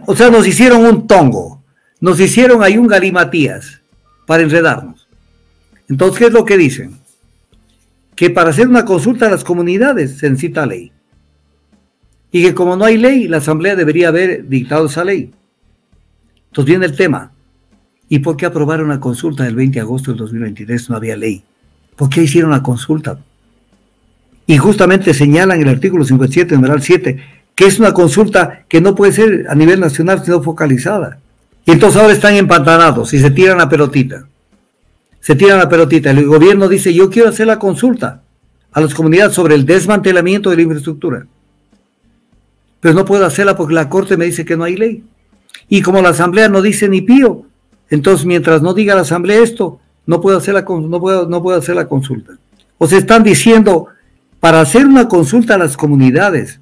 O sea, nos hicieron un tongo, nos hicieron ahí un galimatías para enredarnos. Entonces, ¿qué es lo que dicen? Que para hacer una consulta a las comunidades se necesita ley. Y que como no hay ley, la Asamblea debería haber dictado esa ley. Entonces viene el tema. ¿Y por qué aprobaron una consulta el 20 de agosto del 2023? No había ley. ¿Por qué hicieron la consulta? Y justamente señalan el artículo 57, numeral 7, que es una consulta que no puede ser a nivel nacional, sino focalizada. Y entonces ahora están empantanados y se tiran la pelotita. Se tiran la pelotita. El gobierno dice, yo quiero hacer la consulta a las comunidades sobre el desmantelamiento de la infraestructura. Pero no puedo hacerla porque la Corte me dice que no hay ley. Y como la Asamblea no dice ni pío, entonces mientras no diga la Asamblea esto, no puedo hacer la consulta. O se están diciendo, para hacer una consulta a las comunidades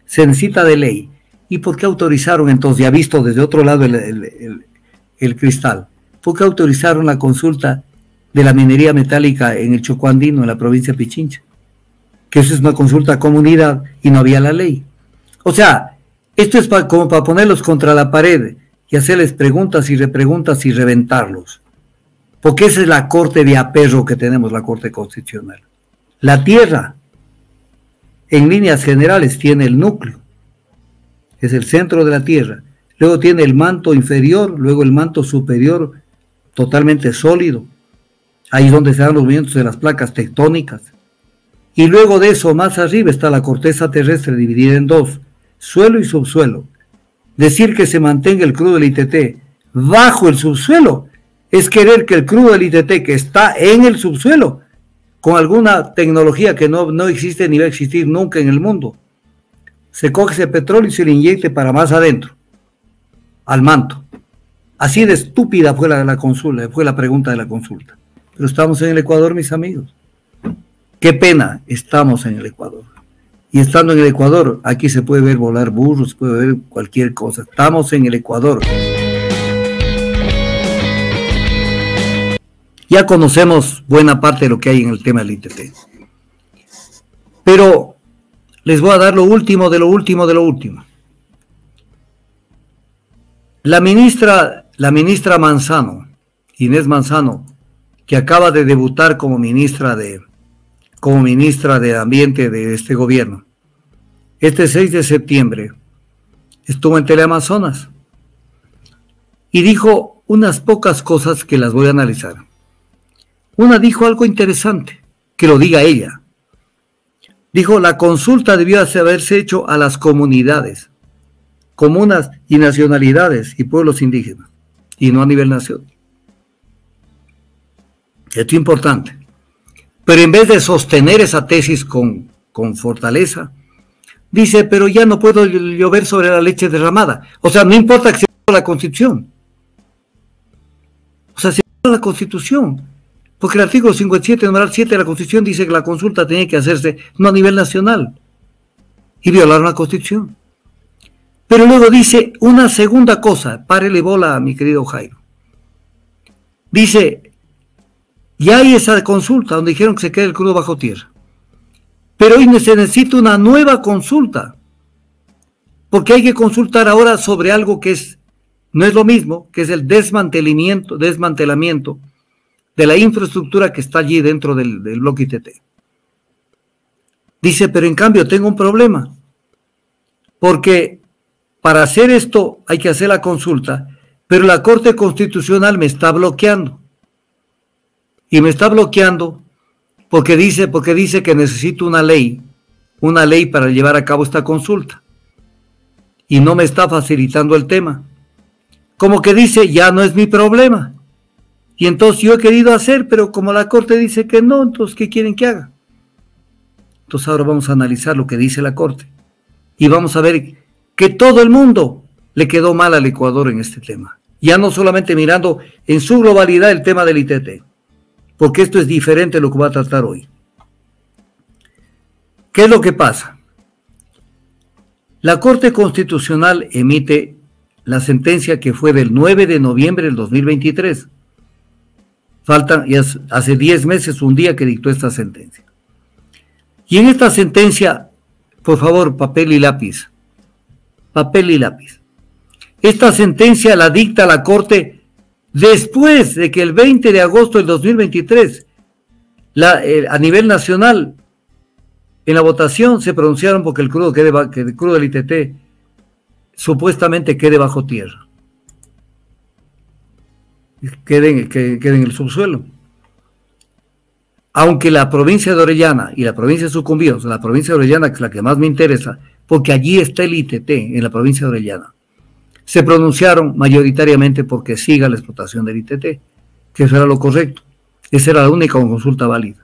se necesita de ley. ¿Y por qué autorizaron entonces, ya visto desde otro lado el cristal, por qué autorizaron la consulta de la minería metálica en el Chocó Andino, en la provincia de Pichincha? Que eso es una consulta a comunidad y no había la ley. O sea, esto es como para ponerlos contra la pared y hacerles preguntas y reventarlos. Porque esa es la corte de aperro que tenemos, la Corte Constitucional. La tierra, en líneas generales, tiene el núcleo, es el centro de la tierra. Luego tiene el manto inferior, luego el manto superior, totalmente sólido. Ahí es donde se dan los movimientos de las placas tectónicas. Y luego de eso, más arriba, está la corteza terrestre dividida en dos, suelo y subsuelo. Decir que se mantenga el crudo del ITT bajo el subsuelo es querer que el crudo del ITT que está en el subsuelo, con alguna tecnología que no existe ni va a existir nunca en el mundo, se coge ese petróleo y se le inyecte para más adentro, al manto. Así de estúpida fue la pregunta de la consulta. Pero estamos en el Ecuador, mis amigos. Qué pena, estamos en el Ecuador. Y estando en el Ecuador, aquí se puede ver volar burros, se puede ver cualquier cosa. Estamos en el Ecuador. Ya conocemos buena parte de lo que hay en el tema del ITT. Pero les voy a dar lo último de lo último de lo último. La ministra Manzano, Inés Manzano, que acaba de debutar como ministra de Ambiente de este gobierno, este 6 de septiembre estuvo en Teleamazonas y dijo unas pocas cosas que las voy a analizar. Una dijo algo interesante, que lo diga ella. Dijo, la consulta debió haberse hecho a las comunidades, comunas y nacionalidades y pueblos indígenas, y no a nivel nacional. Esto es importante. Pero en vez de sostener esa tesis con fortaleza, dice, pero ya no puedo llover sobre la leche derramada. O sea, no importa que se la Constitución. O sea, se la Constitución. Porque el artículo 57, numeral 7 de la Constitución dice que la consulta tenía que hacerse no a nivel nacional. Y violaron la Constitución. Pero luego dice una segunda cosa, párele bola a mi querido Jairo. Dice, ya hay esa consulta donde dijeron que se quede el crudo bajo tierra. Pero hoy se necesita una nueva consulta. Porque hay que consultar ahora sobre algo que no es lo mismo, que es el desmantelamiento de la infraestructura que está allí dentro del bloque ITT. Dice, pero en cambio tengo un problema. Porque para hacer esto hay que hacer la consulta, pero la Corte Constitucional me está bloqueando. Y me está bloqueando porque dice que necesito una ley para llevar a cabo esta consulta. Y no me está facilitando el tema. Como que dice, ya no es mi problema. Y entonces yo he querido hacer, pero como la Corte dice que no, entonces ¿qué quieren que haga? Entonces ahora vamos a analizar lo que dice la Corte. Y vamos a ver que todo el mundo le quedó mal al Ecuador en este tema. Ya no solamente mirando en su globalidad el tema del ITT. Porque esto es diferente de lo que va a tratar hoy. ¿Qué es lo que pasa? La Corte Constitucional emite la sentencia que fue del 9 de noviembre del 2023. Faltan, ya hace 10 meses, un día que dictó esta sentencia. Y en esta sentencia, por favor, papel y lápiz. Papel y lápiz. esta sentencia la dicta la Corte después de que el 20 de agosto del 2023, a nivel nacional, en la votación se pronunciaron porque el crudo, que el crudo del ITT supuestamente quede bajo tierra, quede en el subsuelo. Aunque la provincia de Orellana y la provincia de Sucumbíos, la provincia de Orellana, que es la que más me interesa, porque allí está el ITT, en la provincia de Orellana, se pronunciaron mayoritariamente porque siga la explotación del ITT, que eso era lo correcto. Esa era la única consulta válida.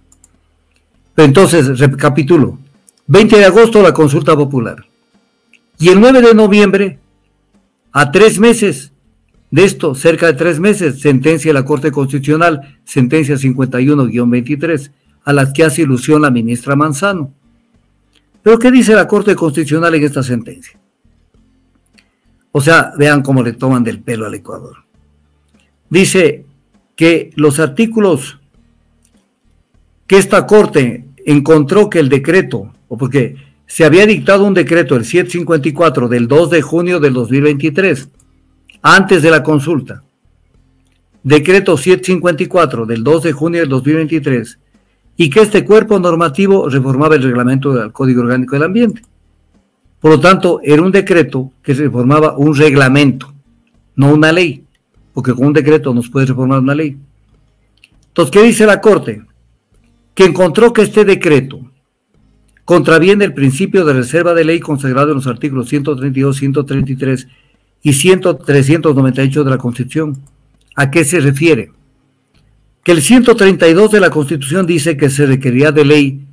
Pero entonces, recapitulo, 20 de agosto la consulta popular. Y el 9 de noviembre, a 3 meses de esto, cerca de 3 meses, sentencia de la Corte Constitucional, sentencia 51-23, a las que hace ilusión la ministra Manzano. Pero ¿qué dice la Corte Constitucional en esta sentencia? O sea, vean cómo le toman del pelo al Ecuador. Dice que los artículos que esta Corte encontró que el decreto, o porque se había dictado un decreto, el 754 del 2 de junio del 2023, antes de la consulta, decreto 754 del 2 de junio del 2023, y que este cuerpo normativo reformaba el reglamento del Código Orgánico del Ambiente. Por lo tanto, era un decreto que reformaba un reglamento, no una ley, porque con un decreto no se puede reformar una ley. Entonces, ¿qué dice la Corte? Que encontró que este decreto contraviene el principio de reserva de ley consagrado en los artículos 132, 133 y 398 de la Constitución. ¿A qué se refiere? Que el 132 de la Constitución dice que se requería de ley.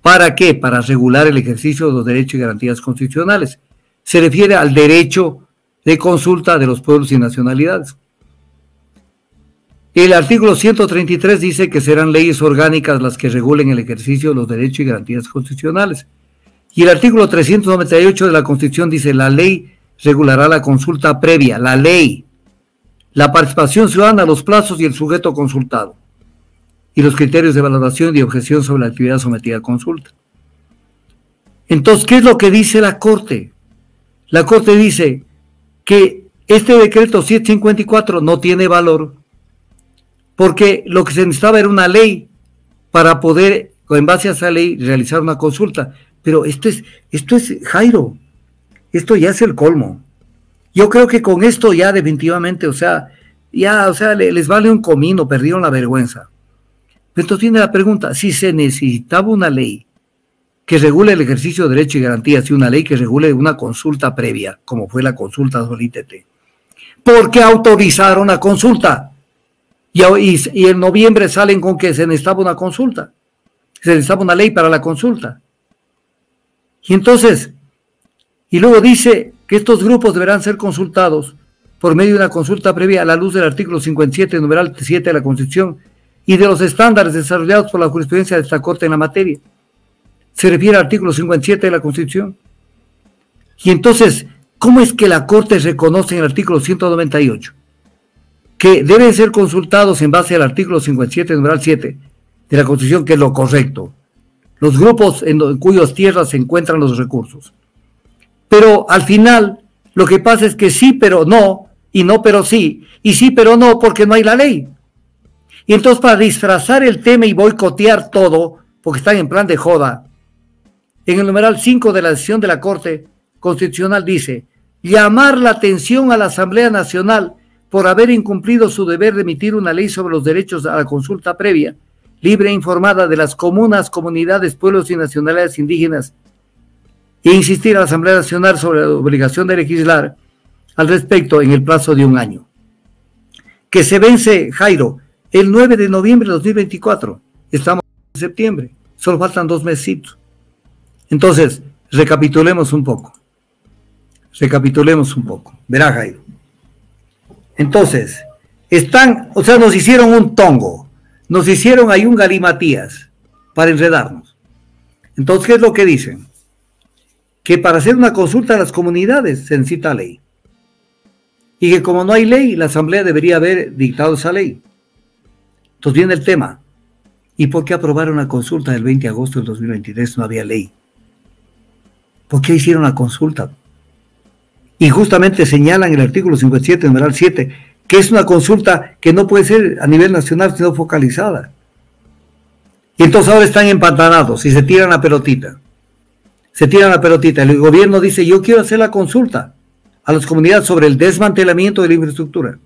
¿Para qué? Para regular el ejercicio de los derechos y garantías constitucionales. Se refiere al derecho de consulta de los pueblos y nacionalidades. El artículo 133 dice que serán leyes orgánicas las que regulen el ejercicio de los derechos y garantías constitucionales. Y el artículo 398 de la Constitución dice: la ley regulará la consulta previa, la ley, la participación ciudadana, los plazos y el sujeto consultado, y los criterios de valoración y objeción sobre la actividad sometida a consulta. Entonces, ¿qué es lo que dice la Corte? La Corte dice que este decreto 754 no tiene valor porque lo que se necesitaba era una ley para poder, en base a esa ley, realizar una consulta. Pero esto es Jairo, esto ya es el colmo. Yo creo que con esto ya definitivamente, les vale un comino, perdieron la vergüenza. Entonces viene la pregunta: si se necesitaba una ley que regule el ejercicio de derechos y garantías y una ley que regule una consulta previa, como fue la consulta sobre ITT, ¿por qué autorizaron la consulta? Y en noviembre salen con que se necesitaba una consulta, se necesitaba una ley para la consulta. Y entonces, y luego dice que estos grupos deberán ser consultados por medio de una consulta previa a la luz del artículo 57, numeral 7 de la Constitución, y de los estándares desarrollados por la jurisprudencia de esta Corte en la materia. Se refiere al artículo 57 de la Constitución. Y entonces, ¿cómo es que la Corte reconoce en el artículo 198 que deben ser consultados en base al artículo 57, numeral 7 de la Constitución, que es lo correcto, los grupos en cuyas tierras se encuentran los recursos? Pero al final, lo que pasa es que sí, pero no, y no, pero sí, y sí, pero no, porque no hay la ley. Y entonces, para disfrazar el tema y boicotear todo, porque están en plan de joda, en el numeral 5 de la decisión de la Corte Constitucional dice: llamar la atención a la Asamblea Nacional por haber incumplido su deber de emitir una ley sobre los derechos a la consulta previa, libre e informada de las comunas, comunidades, pueblos y nacionalidades indígenas, e insistir a la Asamblea Nacional sobre la obligación de legislar al respecto en el plazo de 1 año. Que se vence, Jairo, el 9 de noviembre de 2024. Estamos en septiembre, solo faltan 2 mesecitos. Entonces, recapitulemos un poco. Verá, Jairo. Entonces, nos hicieron un tongo, nos hicieron ahí un galimatías para enredarnos. Entonces, ¿qué es lo que dicen? Que para hacer una consulta a las comunidades se necesita ley. Y que como no hay ley, la Asamblea debería haber dictado esa ley. Entonces viene el tema: ¿y por qué aprobaron una consulta del 20 de agosto del 2023? No había ley. ¿Por qué hicieron la consulta? Y justamente señalan el artículo 57, numeral 7, que es una consulta que no puede ser a nivel nacional, sino focalizada. Y entonces ahora están empantanados y se tiran la pelotita. Se tiran la pelotita. El gobierno dice, yo quiero hacer la consulta a las comunidades sobre el desmantelamiento de la infraestructura.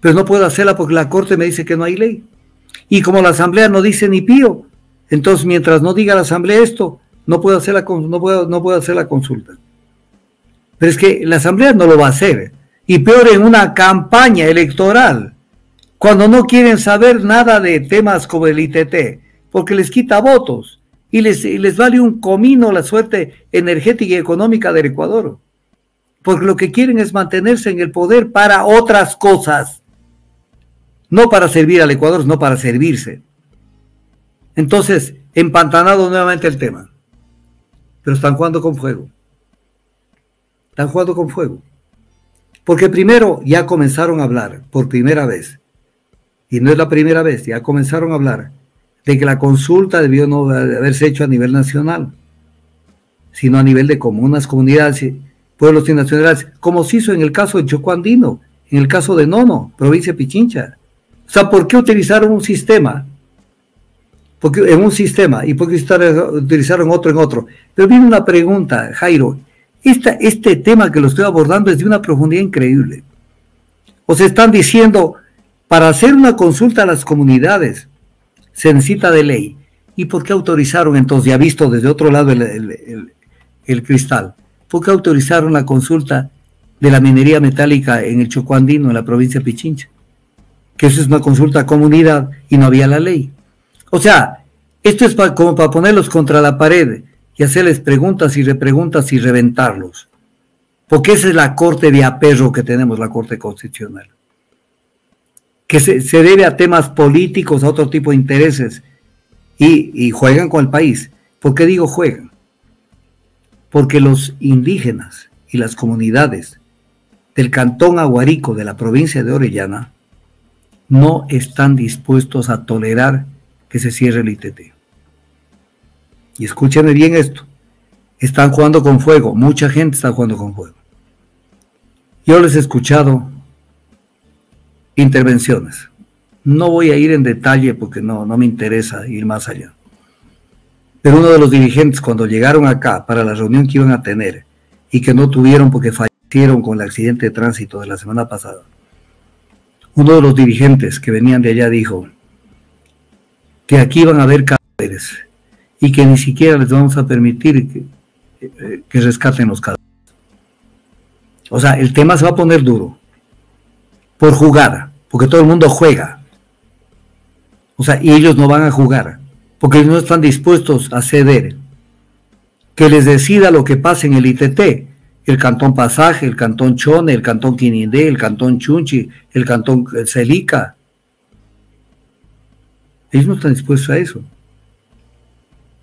Pero no puedo hacerla porque la Corte me dice que no hay ley. Y como la Asamblea no dice ni pío, entonces mientras no diga la Asamblea esto, no puedo hacer la consulta. Pero es que la Asamblea no lo va a hacer. Y peor en una campaña electoral, cuando no quieren saber nada de temas como el ITT, porque les quita votos y les vale un comino la suerte energética y económica del Ecuador. Porque lo que quieren es mantenerse en el poder para otras cosas. No para servir al Ecuador, sino para servirse. Entonces, empantanado nuevamente el tema. Pero están jugando con fuego. Están jugando con fuego. Porque primero ya comenzaron a hablar, por primera vez, y no es la primera vez, ya comenzaron a hablar de que la consulta debió no haberse hecho a nivel nacional, sino a nivel de comunas, comunidades, pueblos y nacionalidades, como se hizo en el caso de Chocó Andino, en el caso de Nono, provincia de Pichincha. O sea, ¿por qué utilizaron un sistema? Porque en un sistema, y por qué utilizaron otro en otro. Pero viene una pregunta, Jairo. Este tema que lo estoy abordando es de una profundidad increíble. O se están diciendo, para hacer una consulta a las comunidades se necesita de ley. ¿Y por qué autorizaron entonces, ya visto desde otro lado el cristal, por qué autorizaron la consulta de la minería metálica en el Chocó Andino, en la provincia de Pichincha? Que eso es una consulta a comunidad y no había la ley. O sea, esto es como para ponerlos contra la pared y hacerles preguntas y repreguntas y reventarlos. Porque esa es la corte de aperro que tenemos, la Corte Constitucional. Que se debe a temas políticos, a otro tipo de intereses, y juegan con el país. ¿Por qué digo juegan? Porque los indígenas y las comunidades del cantón Aguarico de la provincia de Orellana no están dispuestos a tolerar que se cierre el ITT. Y escúchenme bien esto, están jugando con fuego, mucha gente está jugando con fuego. Yo les he escuchado intervenciones, no voy a ir en detalle porque no me interesa ir más allá. Pero uno de los dirigentes cuando llegaron acá para la reunión que iban a tener y que no tuvieron porque fallecieron con el accidente de tránsito de la semana pasada, uno de los dirigentes que venían de allá dijo que aquí van a haber cadáveres y que ni siquiera les vamos a permitir que rescaten los cadáveres. O sea, el tema se va a poner duro por jugar, porque todo el mundo juega. O sea, y ellos no van a jugar, porque ellos no están dispuestos a ceder. Que les decida lo que pase en el ITT, el Cantón Pasaje, el Cantón Chone, el Cantón Quinindé, el Cantón Chunchi, el Cantón Celica. Ellos no están dispuestos a eso.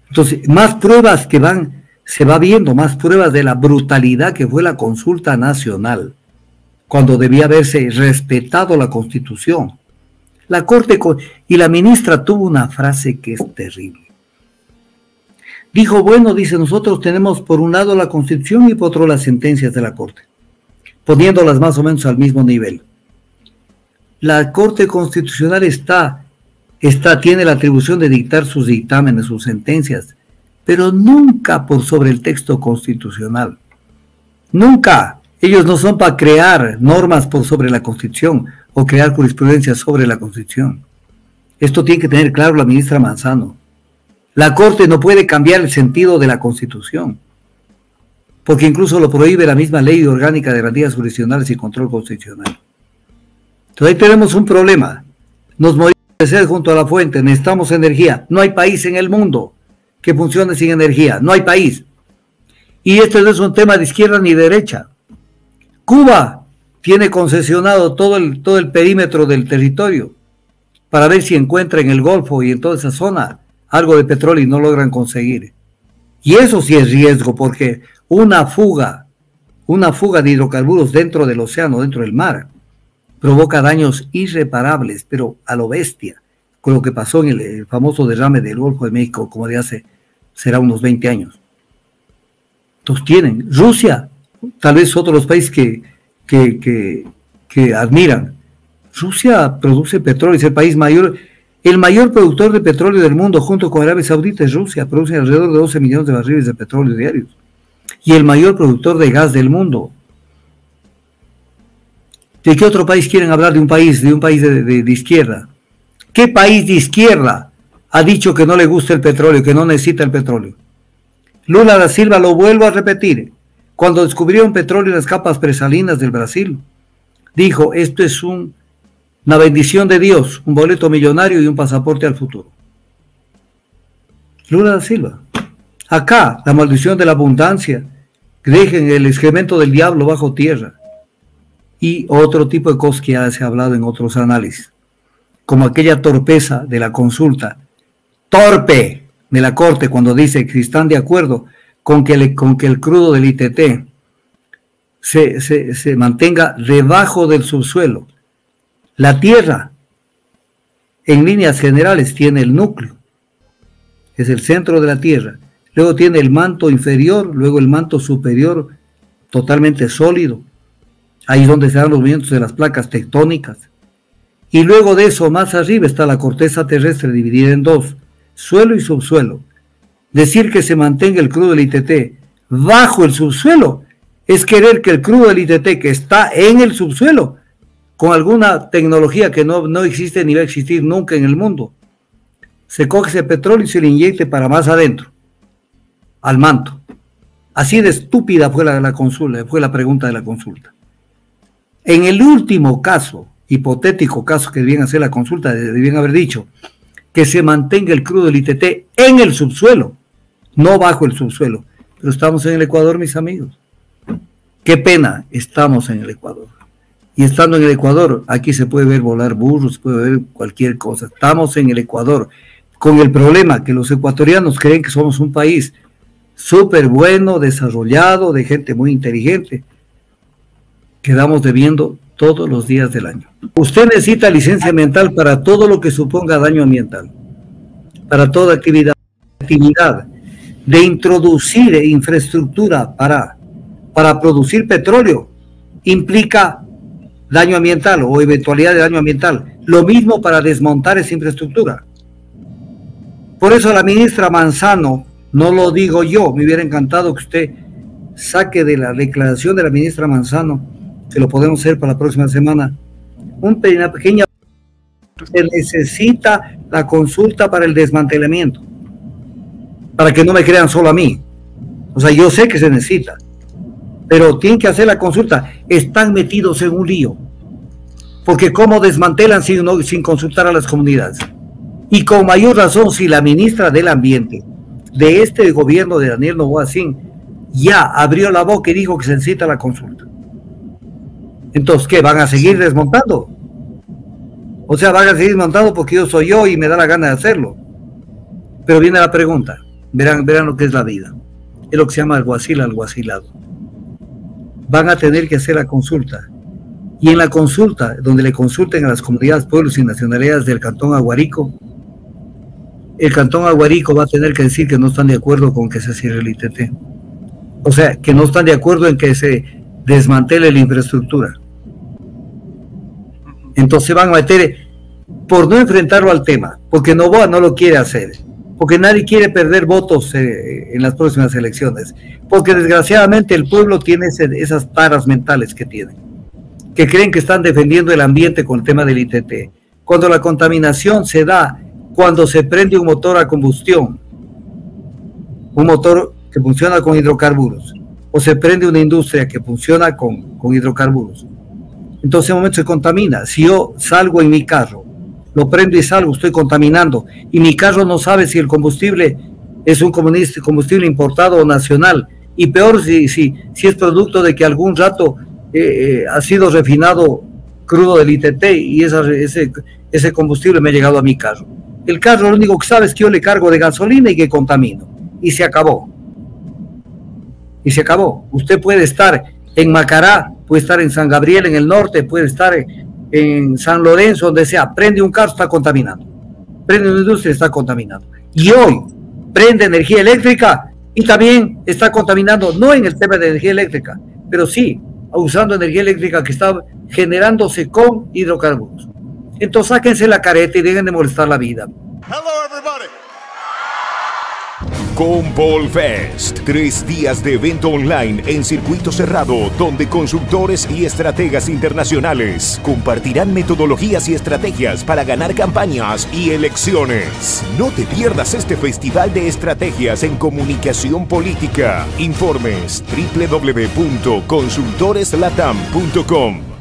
Entonces, más pruebas se va viendo, más pruebas de la brutalidad que fue la consulta nacional, cuando debía haberse respetado la Constitución. La Corte, y la ministra tuvo una frase que es terrible. Dijo, bueno, dice, nosotros tenemos por un lado la Constitución y por otro las sentencias de la Corte, poniéndolas más o menos al mismo nivel. La Corte Constitucional tiene la atribución de dictar sus dictámenes, sus sentencias, pero nunca por sobre el texto constitucional. Nunca. Ellos no son para crear normas por sobre la Constitución o crear jurisprudencia sobre la Constitución. Esto tiene que tener claro la ministra Manzano. La Corte no puede cambiar el sentido de la Constitución, porque incluso lo prohíbe la misma Ley Orgánica de Garantías Jurisdiccionales y Control Constitucional. Entonces ahí tenemos un problema. Nos morimos de sed junto a la fuente, necesitamos energía. No hay país en el mundo que funcione sin energía, no hay país. Y esto no es un tema de izquierda ni derecha. Cuba tiene concesionado todo el perímetro del territorio para ver si encuentra en el Golfo y en toda esa zona algo de petróleo y no logran conseguir. Y eso sí es riesgo, porque una fuga de hidrocarburos dentro del océano, dentro del mar, provoca daños irreparables, pero a lo bestia, con lo que pasó en el famoso derrame del Golfo de México, como de será unos 20 años. Entonces Rusia tal vez otros los países que admiran. Rusia produce petróleo, es el mayor productor de petróleo del mundo, junto con Arabia Saudita. Es Rusia, produce alrededor de 12 millones de barriles de petróleo diarios. Y el mayor productor de gas del mundo. ¿De qué otro país quieren hablar de un país de izquierda? ¿Qué país de izquierda ha dicho que no le gusta el petróleo, que no necesita el petróleo? Lula da Silva, lo vuelvo a repetir, cuando descubrieron petróleo en las capas presalinas del Brasil, dijo, esto es una bendición de Dios, un boleto millonario y un pasaporte al futuro. Lula da Silva. Acá, la maldición de la abundancia, dejen el excremento del diablo bajo tierra. Y otro tipo de cosas que ya se ha hablado en otros análisis, como aquella torpeza de la consulta, torpe de la Corte cuando dice que están de acuerdo con que el crudo del ITT se mantenga debajo del subsuelo. La Tierra, en líneas generales, tiene el núcleo, es el centro de la Tierra, luego tiene el manto inferior, luego el manto superior totalmente sólido, ahí es donde se dan los movimientos de las placas tectónicas, y luego de eso más arriba está la corteza terrestre dividida en dos, suelo y subsuelo. Decir que se mantenga el crudo del ITT bajo el subsuelo es querer que el crudo del ITT que está en el subsuelo, con alguna tecnología que no existe ni va a existir nunca en el mundo, se coge ese petróleo y se le inyecte para más adentro, al manto. Así de estúpida fue la pregunta de la consulta. En el último caso, hipotético caso que debían hacer la consulta, debían haber dicho que se mantenga el crudo del ITT en el subsuelo, no bajo el subsuelo. Pero estamos en el Ecuador, mis amigos. Qué pena, estamos en el Ecuador. Y estando en el Ecuador, aquí se puede ver volar burros, se puede ver cualquier cosa. Estamos en el Ecuador, con el problema que los ecuatorianos creen que somos un país súper bueno, desarrollado, de gente muy inteligente. Quedamos debiendo todos los días del año. Usted necesita licencia ambiental para todo lo que suponga daño ambiental, para toda actividad de introducir infraestructura para producir petróleo, implica daño ambiental o eventualidad de daño ambiental. Lo mismo para desmontar esa infraestructura. Por eso la ministra Manzano, no lo digo yo, me hubiera encantado que usted saque de la declaración de la ministra Manzano, que lo podemos hacer para la próxima semana, una pequeña... Se necesita la consulta para el desmantelamiento, para que no me crean solo a mí. O sea, yo sé que se necesita, pero tienen que hacer la consulta. Están metidos en un lío, porque cómo desmantelan sin consultar a las comunidades. Y con mayor razón si la ministra del Ambiente de este gobierno de Daniel Noboa Sin ya abrió la boca y dijo que se necesita la consulta. Entonces, ¿qué? ¿Van a seguir desmontando? O sea, van a seguir desmontando porque yo soy yo y me da la gana de hacerlo. Pero viene la pregunta, verán lo que es la vida. Es lo que se llama alguacilado. Van a tener que hacer la consulta. Y en la consulta, donde le consulten a las comunidades, pueblos y nacionalidades del Cantón Aguarico, el Cantón Aguarico va a tener que decir que no están de acuerdo con que se cierre el ITT. O sea, que no están de acuerdo en que se desmantele la infraestructura. Entonces van a meter, por no enfrentarlo al tema, porque Noboa no lo quiere hacer, porque nadie quiere perder votos en las próximas elecciones, porque desgraciadamente el pueblo tiene esas taras mentales que tienen, que creen que están defendiendo el ambiente con el tema del ITT, cuando la contaminación se da cuando se prende un motor a combustión, un motor que funciona con hidrocarburos, o se prende una industria que funciona con hidrocarburos. Entonces en ese momento se contamina. Si yo salgo en mi carro, lo prendo y salgo, estoy contaminando, y mi carro no sabe si el combustible es un combustible importado o nacional, y peor si es producto de que algún rato ha sido refinado crudo del ITT y ese combustible me ha llegado a mi carro. El carro lo único que sabe es que yo le cargo de gasolina y que contamino, y se acabó. Y se acabó. Usted puede estar en Macará, puede estar en San Gabriel, en el norte, puede estar en San Lorenzo, donde sea, prende un carro, está contaminando. Prende una industria, está contaminando. Y hoy prende energía eléctrica y también está contaminando, no en el tema de energía eléctrica, pero sí usando energía eléctrica que está generándose con hidrocarburos. Entonces sáquense la careta y dejen de molestar la vida. Hello, everybody. Compol Fest, 3 días de evento online en circuito cerrado donde consultores y estrategas internacionales compartirán metodologías y estrategias para ganar campañas y elecciones. No te pierdas este festival de estrategias en comunicación política. Informes www.consultoreslatam.com.